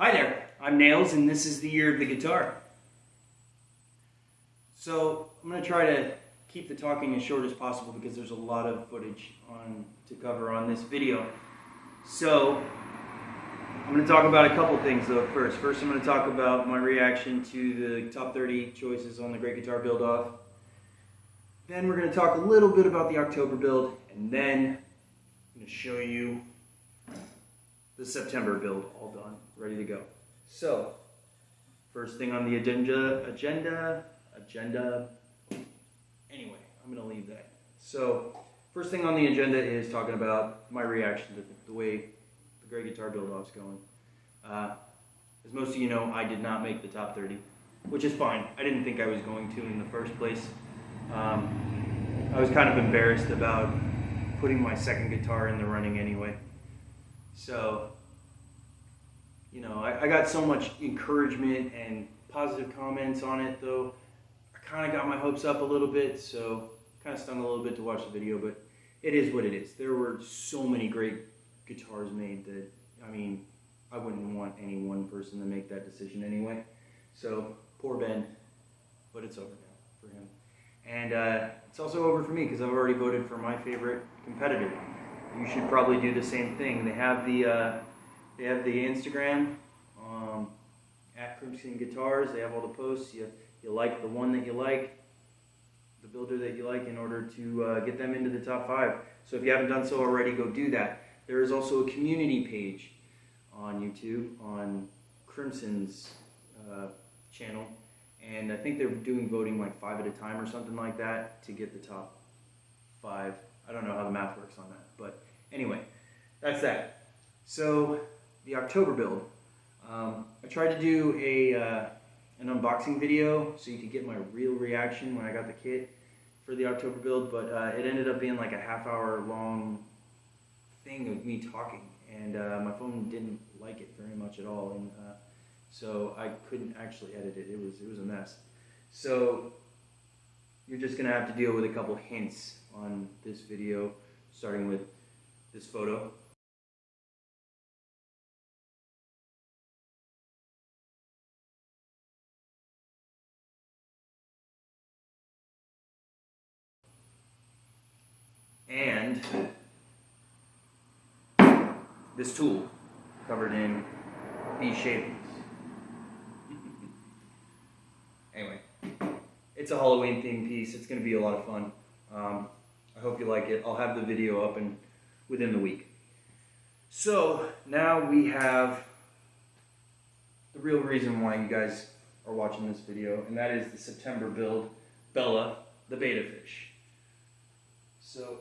Hi there, I'm Nails and this is the year of the guitar. So I'm going to try to keep the talking as short as possible because there's a lot of footage to cover on this video. So I'm going to talk about a couple things though first. First I'm going to talk about my reaction to the top 30 choices on the Great Guitar Build Off. Then we're going to talk a little bit about the October build, and then I'm going to show you the September build, all done, ready to go. So, first thing on the agenda, anyway, I'm going to leave that. So, first thing on the agenda is talking about my reaction to the way the Great Guitar Build Off's going. As most of you know, I did not make the top 30, which is fine. I didn't think I was going to in the first place. I was kind of embarrassed about putting my second guitar in the running anyway. So, you know, I got so much encouragement and positive comments on it though. I kind of got my hopes up a little bit, so kind of stung a little bit to watch the video, but it is what it is. There were so many great guitars made that, I mean, I wouldn't want any one person to make that decision anyway. So, poor Ben, but it's over now for him. And it's also over for me because I've already voted for my favorite competitor. You should probably do the same thing. They have the Instagram at Crimson Guitars. They have all the posts. You like the one that you like, the builder that you like, in order to get them into the top 5. So if you haven't done so already, go do that. There is also a community page on YouTube on Crimson's channel, and I think they're doing voting like 5 at a time or something like that to get the top 5. I don't know how the math works on that, but anyway, that's that. So the October build, I tried to do an unboxing video so you could get my real reaction when I got the kit for the October build, but it ended up being like a half-hour long thing of me talking, and my phone didn't like it very much at all, and so I couldn't actually edit it. It was a mess. So you're just gonna have to deal with a couple hints on this video, starting with this photo. And this tool covered in these shavings. Anyway, it's a Halloween themed piece. It's going to be a lot of fun. I hope you like it. I'll have the video up within the week. So now we have the real reason why you guys are watching this video, and that is the September build, Bella, the beta fish. So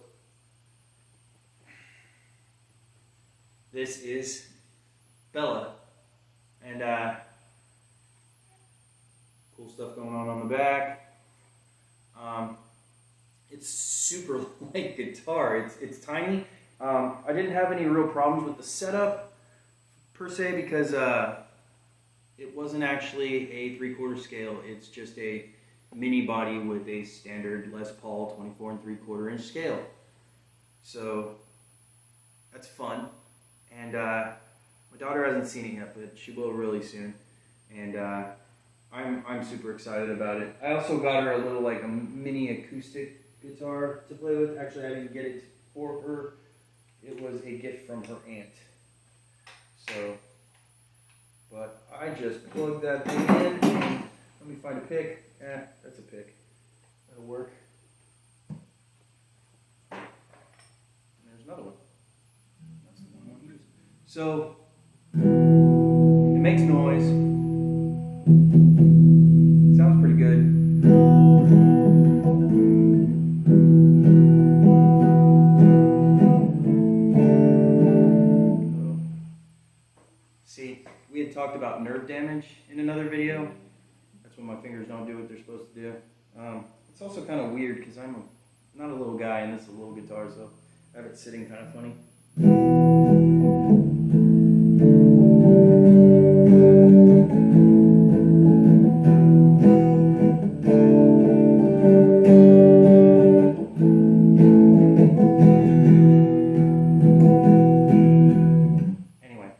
this is Bella, and cool stuff going on the back. It's super light guitar. It's tiny. I didn't have any real problems with the setup per se because it wasn't actually a 3/4 scale. It's just a mini body with a standard Les Paul 24 3/4 inch scale. So that's fun. And my daughter hasn't seen it yet, but she will really soon. And I'm super excited about it. I also got her a little, like, a mini acoustic guitar to play with. Actually, I didn't get it for her. It was a gift from her aunt. So, but I just plugged that thing in. And let me find a pick. That's a pick. That'll work. And there's another one. That's the one I want to use. So, it makes noise. Sounds pretty good. See, we had talked about nerve damage in another video. That's when my fingers don't do what they're supposed to do. It's also kind of weird because I'm not a little guy and this is a little guitar, so I have it sitting kind of funny. Anyway.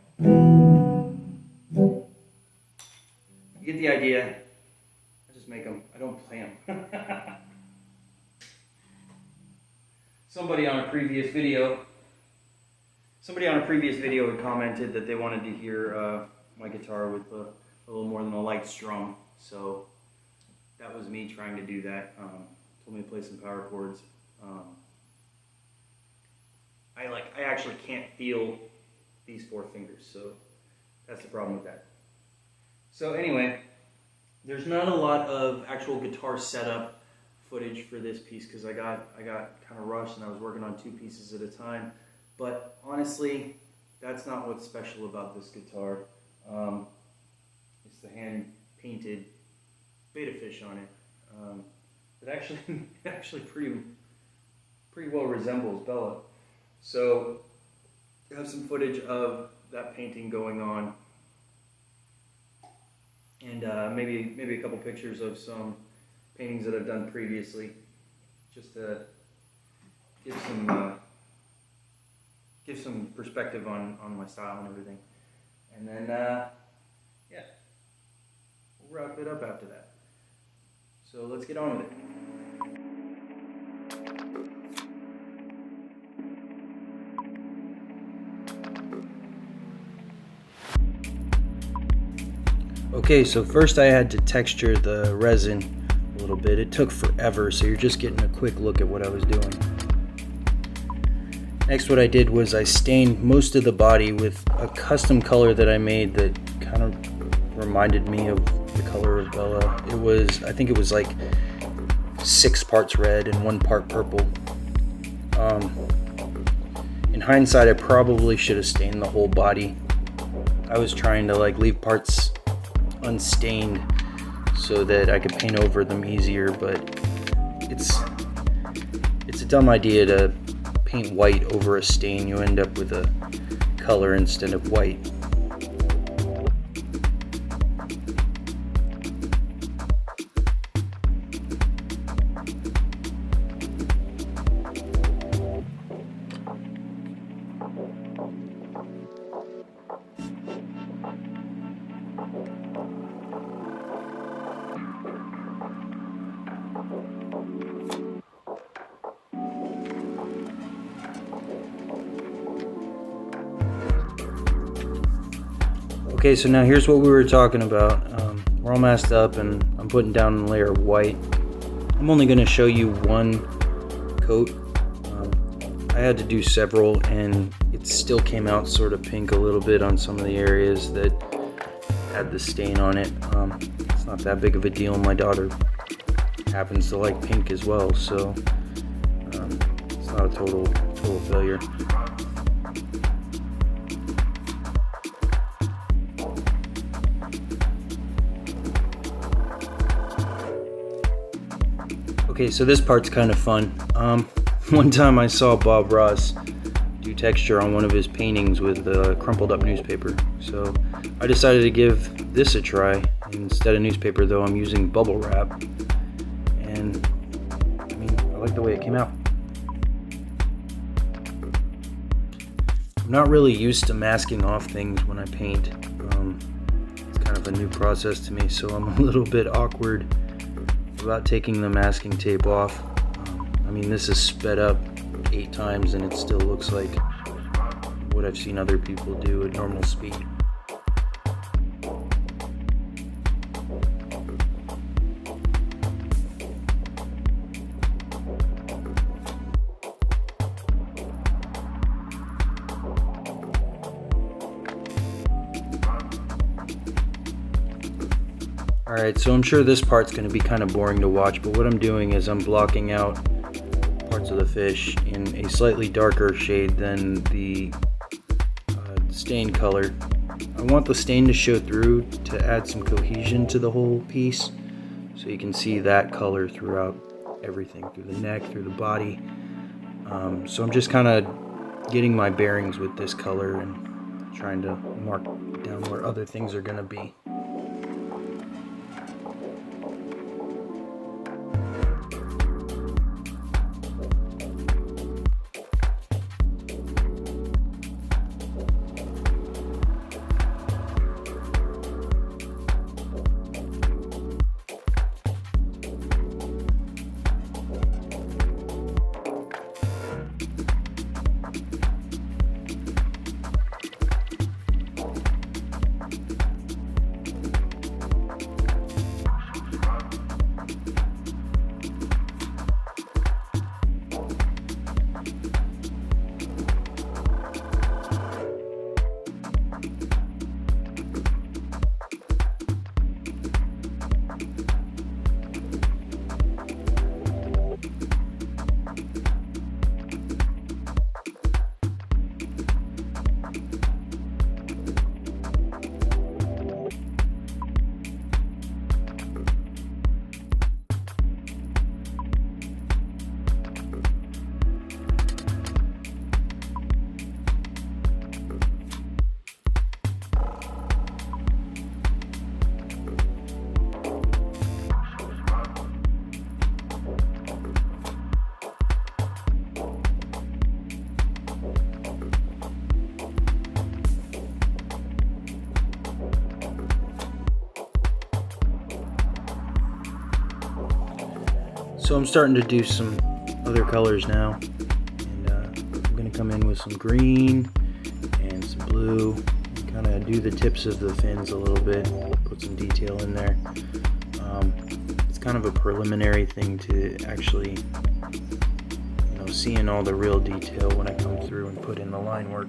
them. I don't play them. Somebody on a previous video had commented that they wanted to hear my guitar with a little more than a light strum. So that was me trying to do that. Told me to play some power chords. I actually can't feel these 4 fingers, so that's the problem with that. So anyway, there's not a lot of actual guitar setup footage for this piece because I got kind of rushed and I was working on 2 pieces at a time. But honestly, that's not what's special about this guitar. It's the hand painted beta fish on it. It actually pretty well resembles Bella. So I have some footage of that painting going on, and maybe a couple pictures of some paintings that I've done previously, just to give some perspective on my style and everything. And then yeah, we'll wrap it up after that. So let's get on with it. Okay, so first I had to texture the resin a little bit. It took forever, so you're just getting a quick look at what I was doing. Next, what I did was I stained most of the body with a custom color that I made that kind of reminded me of the color of Bella. I think it was like 6 parts red and 1 part purple. In hindsight, I probably should have stained the whole body. I was trying to leave parts unstained so that I could paint over them easier, but it's a dumb idea to paint white over a stain. You end up with a color instead of white. Okay, so now here's what we were talking about. We're all masked up and I'm putting down a layer of white. I'm only going to show you 1 coat. I had to do several and it still came out sort of pink a little bit on some of the areas that had the stain on it. It's not that big of a deal. My daughter happens to like pink as well, so it's not a total failure. Okay, so this part's kind of fun. One time I saw Bob Ross do texture on one of his paintings with crumpled up newspaper. So I decided to give this a try. Instead of newspaper though, I'm using bubble wrap. And I mean, I like the way it came out. I'm not really used to masking off things when I paint. It's kind of a new process to me, so I'm a little bit awkward about taking the masking tape off. I mean, this is sped up 8 times and it still looks like what I've seen other people do at normal speed. Alright, so I'm sure this part's going to be kind of boring to watch, but what I'm doing is I'm blocking out parts of the fish in a slightly darker shade than the stain color. I want the stain to show through to add some cohesion to the whole piece, so you can see that color throughout everything, through the neck, through the body. So I'm just kind of getting my bearings with this color and trying to mark down where other things are going to be. So I'm starting to do some other colors now, and I'm going to come in with some green and some blue, and kind of do the tips of the fins a little bit, put some detail in there. It's kind of a preliminary thing to actually, seeing all the real detail when I come through and put in the line work.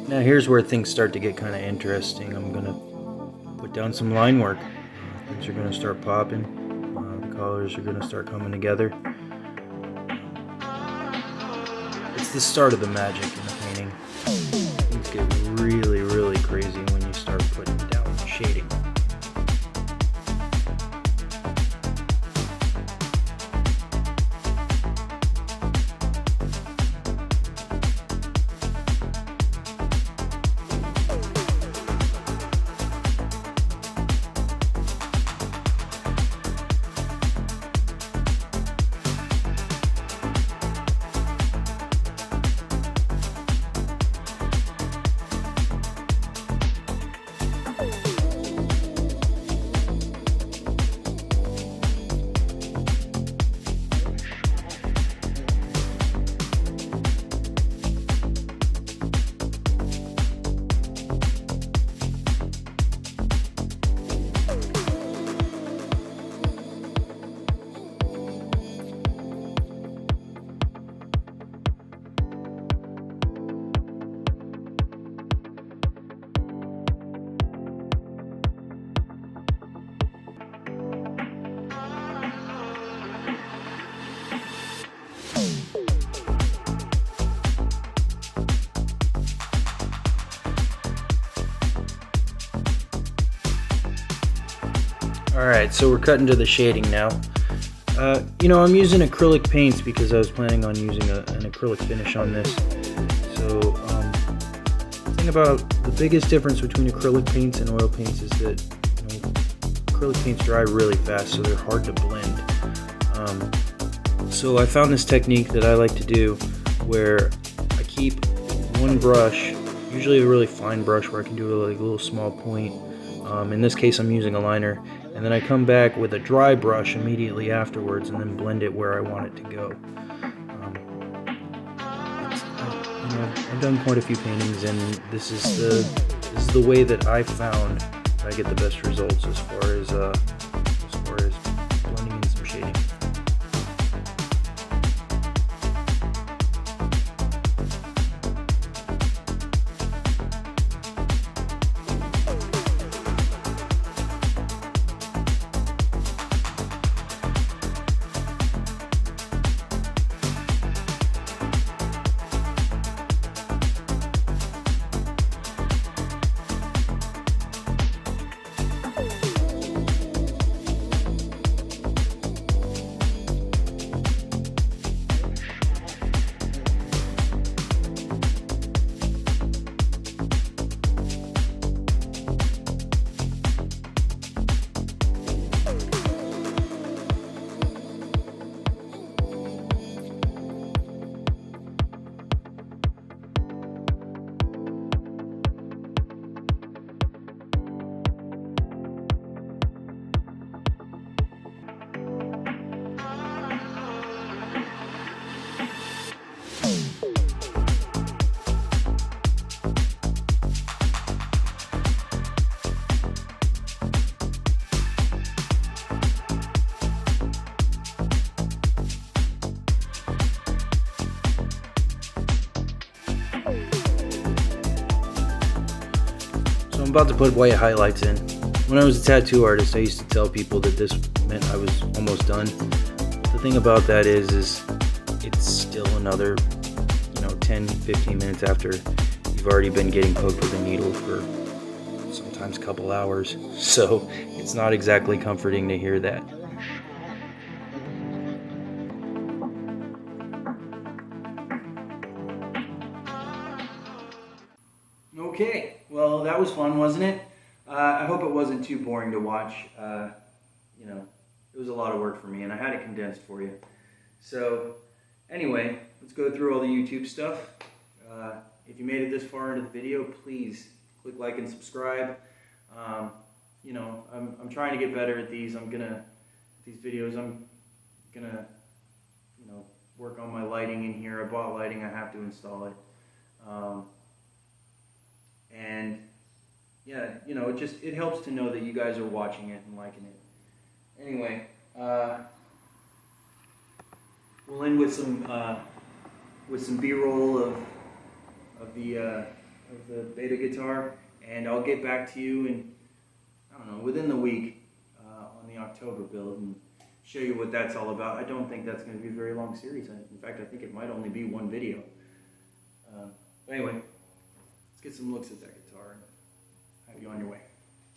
Now here's where things start to get kind of interesting. I'm going to put down some line work. Things are going to start popping. The colors are going to start coming together. It's the start of the magic in the painting. Things get really, really crazy when you start putting down shading. Alright, so we're cutting to the shading now. I'm using acrylic paints because I was planning on using an acrylic finish on this. So, the thing about the biggest difference between acrylic paints and oil paints is that acrylic paints dry really fast, so they're hard to blend. So I found this technique that I like to do where I keep one brush, usually a really fine brush where I can do a little small point. In this case I'm using a liner, and then I come back with a dry brush immediately afterwards and then blend it where I want it to go. I've done quite a few paintings, and this is the way that I found I get the best results as far as blending in some shading. I'm about to put white highlights in. When I was a tattoo artist, I used to tell people that this meant I was almost done. The thing about that is it's still another, 10-15 minutes after you've already been getting poked with a needle for sometimes a couple hours. So it's not exactly comforting to hear that. Okay, well that was fun, wasn't it? I hope it wasn't too boring to watch. It was a lot of work for me, and I had it condensed for you. So anyway, let's go through all the YouTube stuff. If you made it this far into the video, please click like and subscribe. I'm trying to get better at these. I'm gonna work on my lighting in here. I bought lighting, I have to install it. And yeah, it helps to know that you guys are watching it and liking it. Anyway, we'll end with some B-roll of the beta guitar, and I'll get back to you within the week on the October build and show you what that's all about. I don't think that's going to be a very long series. In fact, I think it might only be one video. But anyway, let's get some looks at that guitar and have you on your way.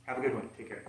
Have a good one. Take care.